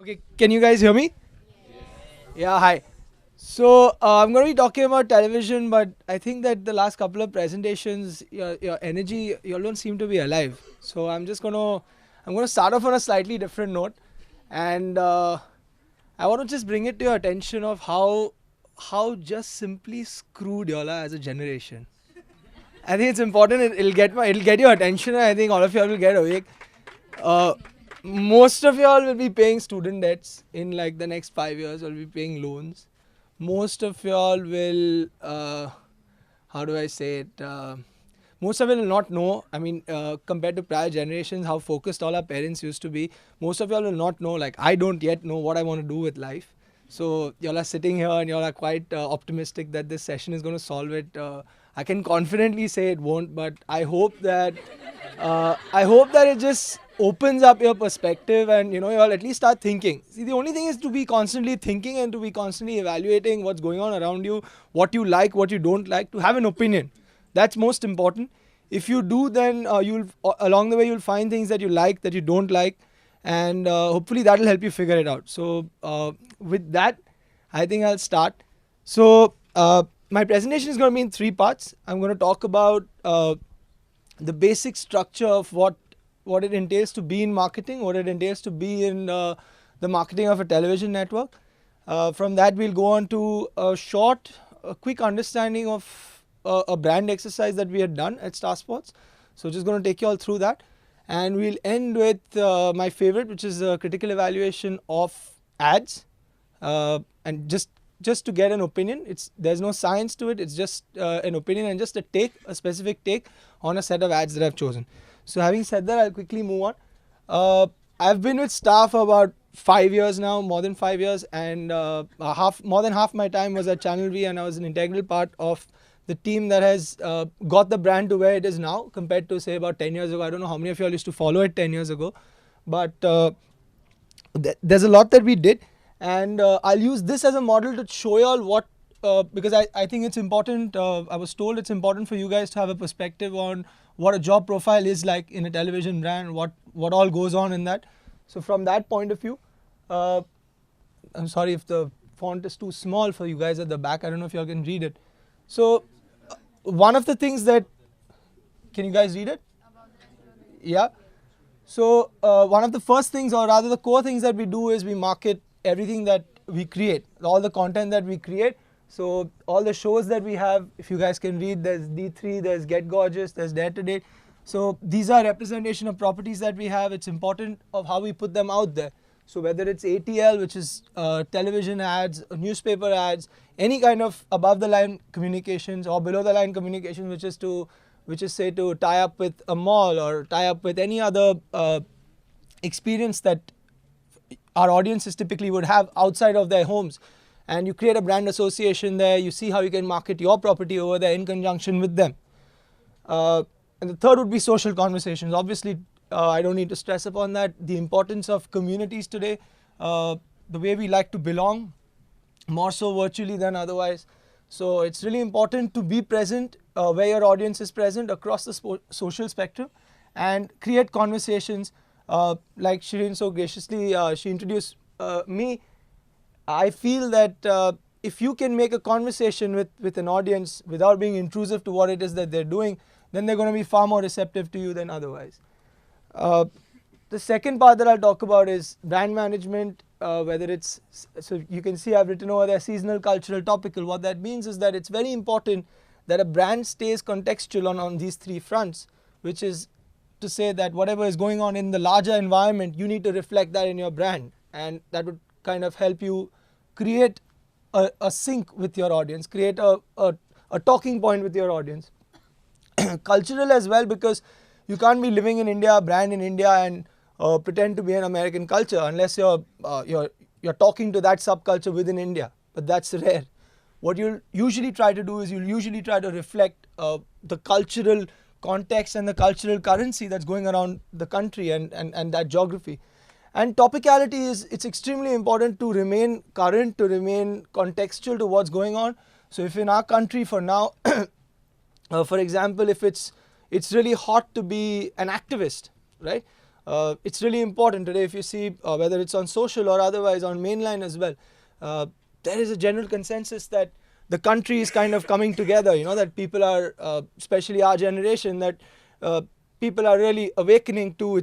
Okay, can you guys hear me? Yeah, hi. So I'm going to be talking about television, but I think that the last couple of presentations, your energy, you all don't seem to be alive. So I'm gonna start off on a slightly different note, and I want to just bring it to your attention of how just simply screwed y'all are as a generation. I think it's important. It'll get your attention. And I think all of y'all will get awake. Uh, Most of y'all will be paying student debts in like the next 5 years. Will be paying loans. Most of y'all will, how do I say it? Most of you will not know. I mean, compared to prior generations, how focused all our parents used to be. Most of y'all will not know. Like I don't yet know what I want to do with life. So y'all are sitting here and y'all are quite optimistic that this session is going to solve it. I can confidently say it won't, but I hope that it just opens up your perspective and you'll at least start thinking. See, the only thing is to be constantly thinking and to be constantly evaluating what's going on around you, what you like, what you don't like, to have an opinion. That's most important. If you do, then you'll along the way you'll find things that you like, that you don't like, and hopefully that'll help you figure it out. So with that, I think I'll start. So my presentation is going to be in 3 parts. I'm going to talk about the basic structure of what it entails to be in marketing, what it entails to be in the marketing of a television network. From that, we'll go on to a quick understanding of a brand exercise that we had done at Star Sports. So just going to take you all through that. And we'll end with my favorite, which is a critical evaluation of ads. And just to get an opinion. There's no science to it. It's just an opinion and just a specific take on a set of ads that I've chosen. So having said that, I'll quickly move on. I've been with Star for about 5 years now, more than 5 years, and more than half my time was at Channel V, and I was an integral part of the team that has got the brand to where it is now, compared to say about 10 years ago. I don't know how many of you all used to follow it 10 years ago, but there's a lot that we did. And I'll use this as a model to show you all what, because I think it's important, I was told it's important for you guys to have a perspective on what a job profile is like in a television brand, what all goes on in that. So from that point of view, I'm sorry if the font is too small for you guys at the back. I don't know if you all can read it. So one of the things that, can you guys read it? Yeah. So one of the first things, or rather the core things that we do, is we market everything that we create, all the content that we create. So all the shows that we have, if you guys can read, there's D3, there's Get Gorgeous, there's Dare to Date. So these are representation of properties that we have. It's important of how we put them out there. So whether it's ATL, which is television ads, newspaper ads, any kind of above the line communications, or below the line communications, which is say to tie up with a mall or tie up with any other experience that our audiences typically would have outside of their homes, and you create a brand association there. You see how you can market your property over there in conjunction with them. And the third would be social conversations. Obviously, I don't need to stress upon that. The importance of communities today, the way we like to belong, more so virtually than otherwise. So it's really important to be present where your audience is present across the social spectrum, and create conversations. Like Shireen so graciously, she introduced me. I feel that if you can make a conversation with an audience without being intrusive to what it is that they're doing, then they're going to be far more receptive to you than otherwise. The second part that I'll talk about is brand management, whether it's, so you can see I've written over there seasonal, cultural, topical. What that means is that it's very important that a brand stays contextual on these 3 fronts, which is to say that whatever is going on in the larger environment, you need to reflect that in your brand, and that would kind of help you create a sync with your audience, create a talking point with your audience. Cultural as well, because you can't be living in India, brand in India, and pretend to be an American culture unless you're talking to that subculture within India, but that's rare. What you'll usually try to do is you'll usually try to reflect the cultural context and the cultural currency that's going around the country and that geography. And topicality it's extremely important to remain current, to remain contextual to what's going on. So if in our country for now, for example, if it's really hot to be an activist, right? It's really important today. If you see whether it's on social or otherwise on mainline as well, there is a general consensus that the country is kind of coming together. That people are, especially our generation, that people are really awakening to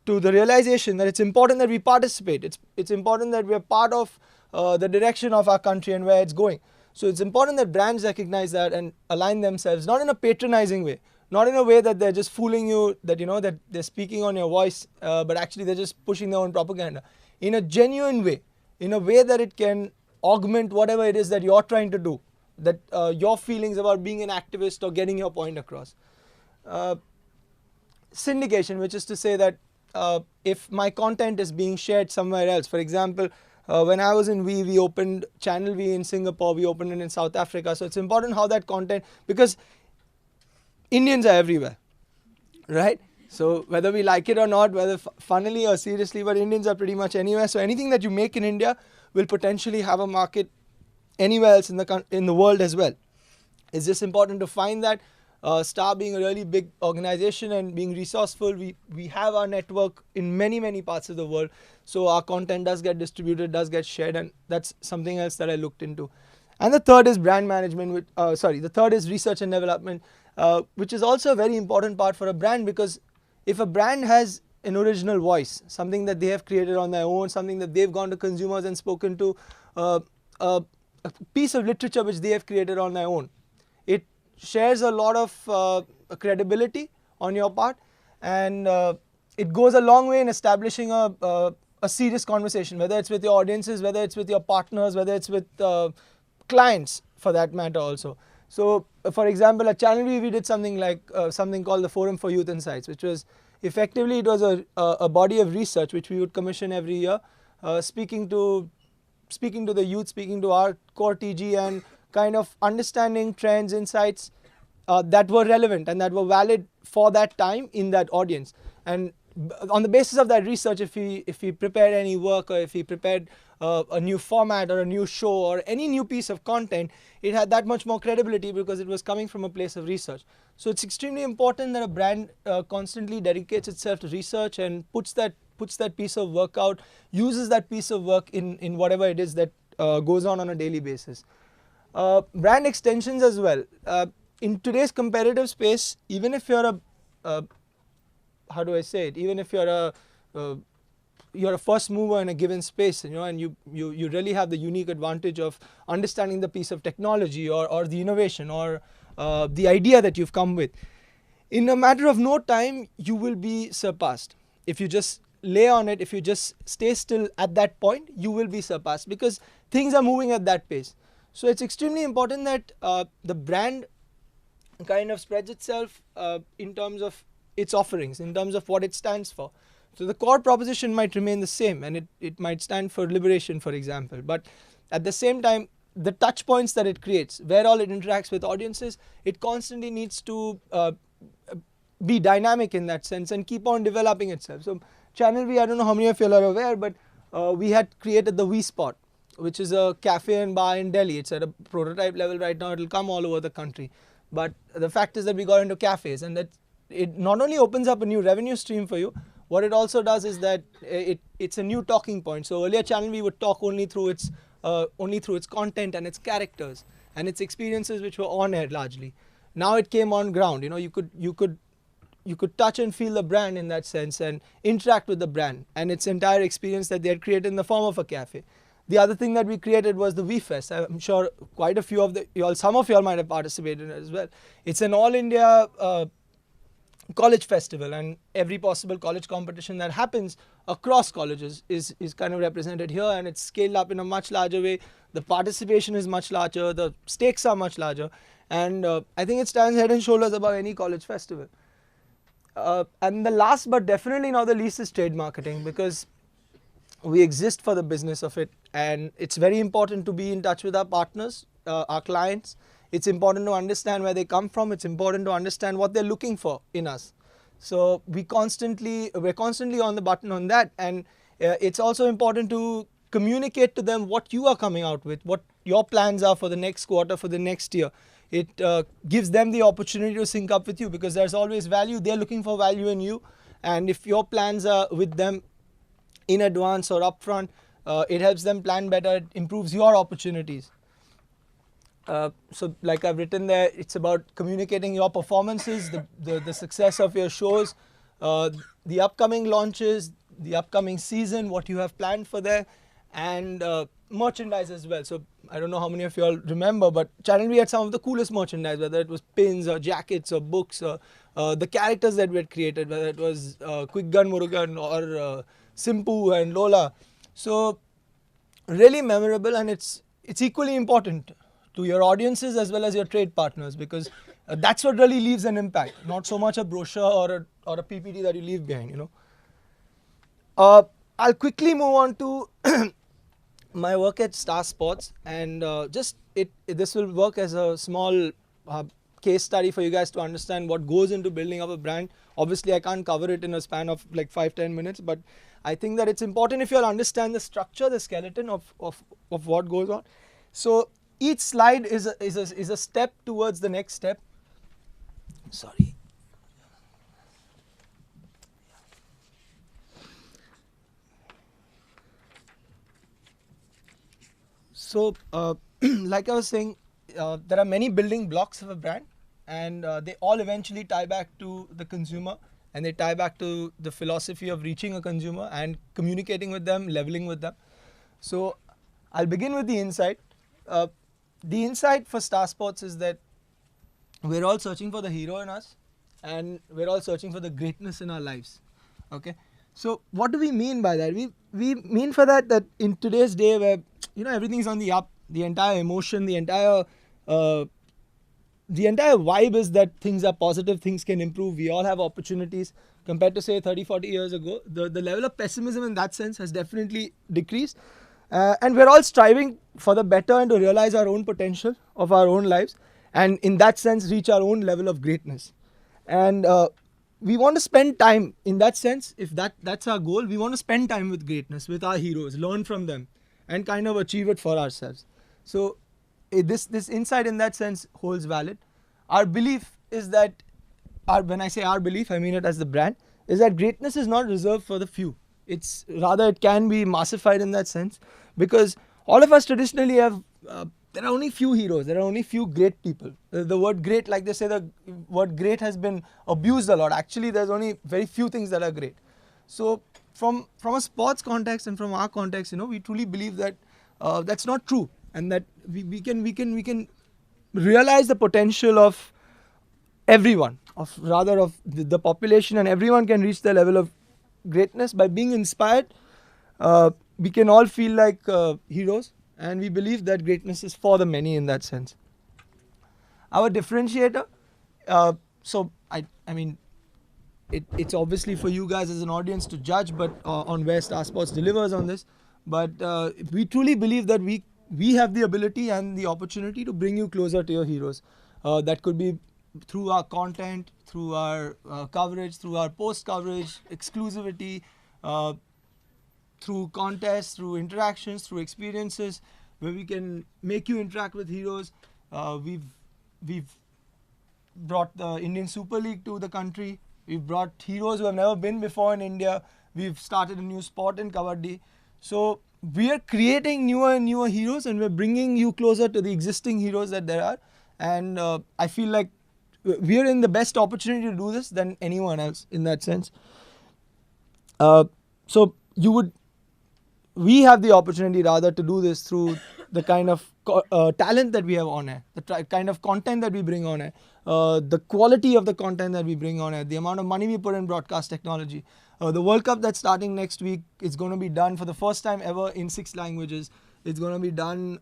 the realization that it's important that we participate. It's important that we are part of the direction of our country and where it's going. So it's important that brands recognize that and align themselves, not in a patronizing way, not in a way that they're just fooling you, that that they're speaking on your voice, but actually they're just pushing their own propaganda. In a genuine way, in a way that it can augment whatever it is that you're trying to do, that your feelings about being an activist or getting your point across. Syndication, which is to say that if my content is being shared somewhere else, for example, when I was in we opened Channel V in Singapore, we opened it in South Africa. So it's important how that content, because Indians are everywhere, right? So whether we like it or not, whether funnily or seriously, but Indians are pretty much anywhere. So anything that you make in India will potentially have a market anywhere else in the world as well. It's just important to find that. Star being a really big organization and being resourceful, we have our network in many parts of the world, so our content does get distributed, does get shared, and that's something else that I looked into. And the third is brand management, the third is research and development, which is also a very important part for a brand, because if a brand has an original voice, something that they have created on their own, something that they've gone to consumers and spoken to, a piece of literature which they have created on their own, it shares a lot of credibility on your part, and it goes a long way in establishing a serious conversation, whether it's with your audiences, whether it's with your partners, whether it's with clients for that matter also. So for example, at Channel V we did something like something called the Forum for Youth Insights, which was effectively, it was a body of research which we would commission every year, speaking to the youth, speaking to our core TG, and kind of understanding trends, insights that were relevant and that were valid for that time in that audience. And on the basis of that research, if we prepared any work, or if we prepared a new format or a new show or any new piece of content, it had that much more credibility because it was coming from a place of research. So it's extremely important that a brand constantly dedicates itself to research and puts that piece of work out, uses that piece of work in whatever it is that goes on a daily basis. Brand extensions as well. In today's competitive space, even if you're even if you're a first mover in a given space, and you really have the unique advantage of understanding the piece of technology or the innovation or the idea that you've come with, in a matter of no time you will be surpassed. If you just lay on it, if you just stay still at that point, you will be surpassed, because things are moving at that pace. So it's extremely important that the brand kind of spreads itself in terms of its offerings, in terms of what it stands for. So the core proposition might remain the same, and it might stand for liberation, for example, but at the same time, the touch points that it creates, where all it interacts with audiences, it constantly needs to be dynamic in that sense and keep on developing itself. So Channel V, I don't know how many of you are aware, but we had created the V Spot, which is a cafe and bar in Delhi. It's at a prototype level right now. It will come all over the country. But the fact is that we got into cafes, and that it not only opens up a new revenue stream for you, what it also does is that it's a new talking point. So earlier Channel V would talk only through its content and its characters and its experiences, which were on air largely. Now it came on ground. You could touch and feel the brand in that sense and interact with the brand and its entire experience that they had created in the form of a cafe. The other thing that we created was the V-Fest. I'm sure quite a few of some of you all might have participated in it as well. It's an all-India college festival, and every possible college competition that happens across colleges is kind of represented here, and it's scaled up in a much larger way. The participation is much larger, the stakes are much larger, and I think it stands head and shoulders above any college festival. And the last but definitely not the least is trade marketing, because we exist for the business of it, and it's very important to be in touch with our partners, our clients. It's important to understand where they come from. It's important to understand what they're looking for in us. So we're constantly on the button on that, and it's also important to communicate to them what you are coming out with, what your plans are for the next quarter, for the next year. It gives them the opportunity to sync up with you, because there's always value. They're looking for value in you, and if your plans are with them in advance or upfront, it helps them plan better. It improves your opportunities. So like I've written there, it's about communicating your performances, the success of your shows, the upcoming launches, the upcoming season, what you have planned for there, and merchandise as well. So I don't know how many of you all remember, but Channel V had some of the coolest merchandise, whether it was pins or jackets or books or the characters that we had created, whether it was Quick Gun Murugan or Simpu and Lola. So really memorable, and it's equally important to your audiences as well as your trade partners, because that's what really leaves an impact, not so much a brochure or a PPT that you leave behind, you know. I'll quickly move on to my work at Star Sports, and this will work as a small case study for you guys to understand what goes into building up a brand. Obviously, I can't cover it in a span of like 5-10 minutes, but I think that it's important if you all understand the structure, the skeleton of what goes on. So each slide is a step towards the next step. Sorry. So like I was saying, there are many building blocks of a brand, and they all eventually tie back to the consumer, and they tie back to the philosophy of reaching a consumer and communicating with them, leveling with them. So I'll begin with the insight. The insight for Star Sports is that we're all searching for the hero in us, and we're all searching for the greatness in our lives. Okay, so what do we mean by that? We mean for that in today's day where, you know, everything's on the up, the entire emotion, the entire vibe is that things are positive, things can improve, we all have opportunities. Compared to say 30-40 years ago, the level of pessimism in that sense has definitely decreased, and we're all striving for the better and to realize our own potential of our own lives, and in that sense reach our own level of greatness. And we want to spend time in that sense. If that's our goal, we want to spend time with greatness, with our heroes, learn from them, and kind of achieve it for ourselves. So this insight in that sense holds valid. Our belief is that, when I say our belief, I mean it as the brand, is that greatness is not reserved for the few. It's rather, it can be massified in that sense, because all of us traditionally have there are only few heroes, there are only few great people. The word great, like they say, the word great has been abused a lot. Actually, there's only very few things that are great. So from a sports context and from our context, you know, we truly believe that that's not true, and that we can realize the potential of everyone, of the population, and everyone can reach the level of greatness by being inspired. We can all feel like heroes, and we believe that greatness is for the many in that sense. Our differentiator, so I mean, it's obviously for you guys as an audience to judge, but on where Star Sports delivers on this. But we truly believe that we have the ability and the opportunity to bring you closer to your heroes. That could be through our content, through our coverage, through our post coverage, exclusivity, through contests, through interactions, through experiences, where we can make you interact with heroes. We've brought the Indian Super League to the country. We've brought heroes who have never been before in India. We've started a new sport in Kabaddi. So we are creating newer and newer heroes, and we're bringing you closer to the existing heroes that there are. And I feel like we're in the best opportunity to do this than anyone else in that sense. So we have the opportunity rather to do this through the kind of talent that we have on air, the kind of content that we bring on air, the quality of the content that we bring on air, the amount of money we put in broadcast technology. The World Cup that's starting next week is going to be done for the first time ever in 6 languages. It's going to be done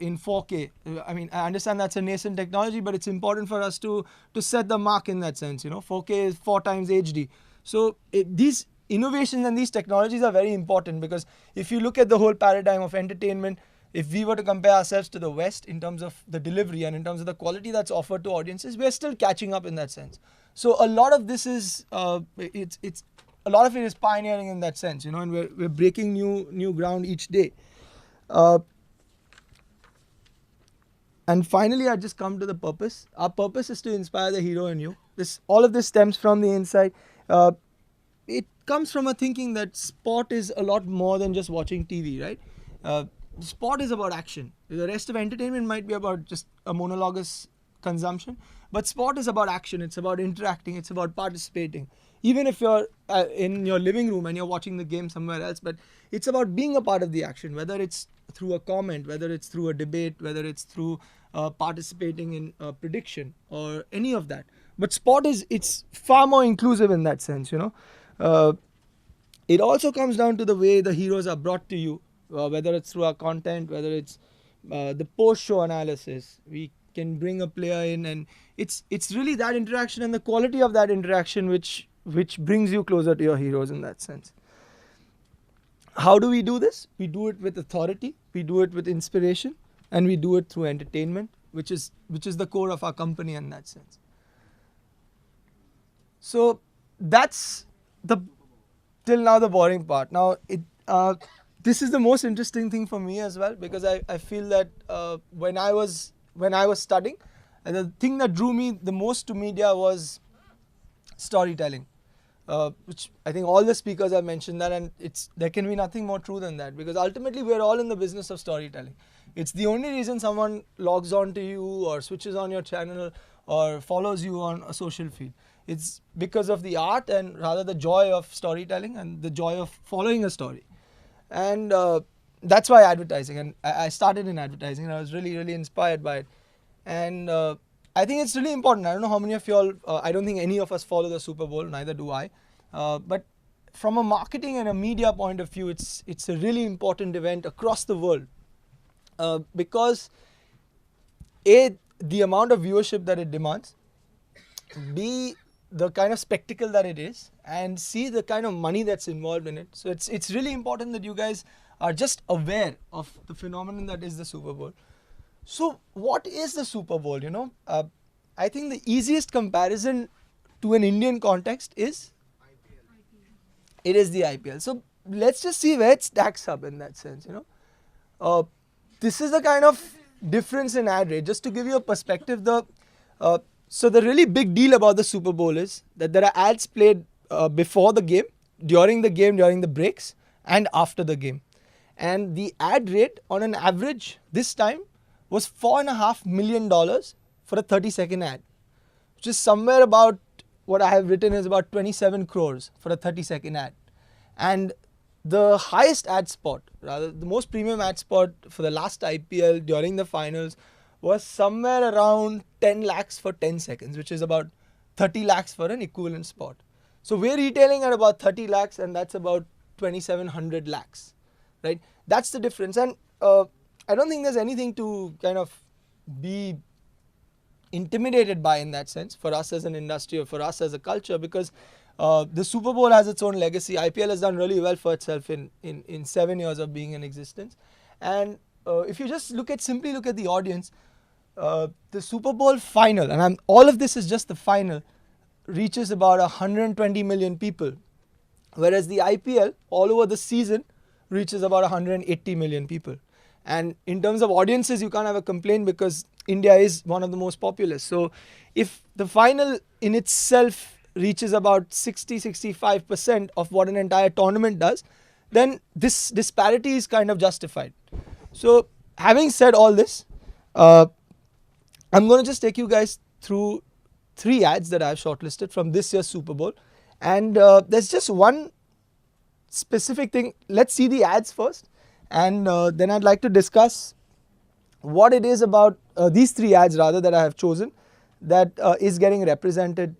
in 4K. I mean, I understand that's a nascent technology, but it's important for us to set the mark in that sense. You know, 4K is 4 times HD. So these innovations and these technologies are very important, because if you look at the whole paradigm of entertainment, if we were to compare ourselves to the West in terms of the delivery and in terms of the quality that's offered to audiences, we're still catching up in that sense. So a lot of this is it's a lot of it is pioneering in that sense, you know, and we're breaking new ground each day. And finally, I just come to the purpose. Our purpose is to inspire the hero in you. All of this stems from the inside. it comes from a thinking that sport is a lot more than just watching TV, right? Sport is about action. The rest of entertainment might be about just a monologuous consumption, but sport is about action. It's about interacting. It's about participating. Even if you're in your living room and you're watching the game somewhere else, but it's about being a part of the action, whether it's through a comment, whether it's through a debate, whether it's through participating in a prediction or any of that. But sport it's far more inclusive in that sense, you know. It also comes down to the way the heroes are brought to you, whether it's through our content, whether it's the post-show analysis. We can bring a player in, and it's really that interaction and the quality of that interaction which brings you closer to your heroes in that sense. How do we do this? We do it with authority, we do it with inspiration, and we do it through entertainment, which is the core of our company in that sense. So that's till now the boring part. Now this is the most interesting thing for me as well, because I feel that when I was studying, the thing that drew me the most to media was storytelling, which I think all the speakers have mentioned that, and there can be nothing more true than that, because ultimately we're all in the business of storytelling. It's the only reason someone logs on to you or switches on your channel or follows you on a social feed. It's because of the art and rather the joy of storytelling and the joy of following a story. And that's why advertising, and I started in advertising, and I was really, really inspired by it. And I think it's really important. I don't know how many of you all, I don't think any of us follow the Super Bowl, neither do I. But from a marketing and a media point of view, it's a really important event across the world, because A, the amount of viewership that it demands, B, the kind of spectacle that it is, and C, the kind of money that's involved in it. So it's really important that you guys are just aware of the phenomenon that is the Super Bowl. So what is the Super Bowl, you know? I think the easiest comparison to an Indian context is it is the IPL. So let's just see where it stacks up in that sense, you know. This is the kind of difference in ad rate. Just to give you a perspective, so the really big deal about the Super Bowl is that there are ads played before the game, during the breaks, and after the game. And the ad rate on an average this time was $4.5 million for a 30-second ad, which is somewhere about, what I have written is about 27 crores for a 30-second ad. And the highest ad spot, rather the most premium ad spot for the last IPL during the finals, was somewhere around 10 lakhs for 10 seconds, which is about 30 lakhs for an equivalent spot. So we're retailing at about 30 lakhs, and that's about 2700 lakhs, right? That's the difference. And I don't think there's anything to kind of be intimidated by in that sense for us as an industry or for us as a culture, because the Super Bowl has its own legacy. IPL has done really well for itself in 7 years of being in existence. And if you just simply look at the audience, the Super Bowl final, and all of this is just the final, reaches about 120 million people, whereas the IPL all over the season reaches about 180 million people. And in terms of audiences, you can't have a complaint because India is one of the most populous. So if the final in itself reaches about 60-65% of what an entire tournament does, then this disparity is kind of justified. So having said all this, I'm going to just take you guys through 3 ads that I've shortlisted from this year's Super Bowl. And there's just one specific thing. Let's see the ads first, and then I'd like to discuss what it is about these 3 ads rather that I have chosen that is getting represented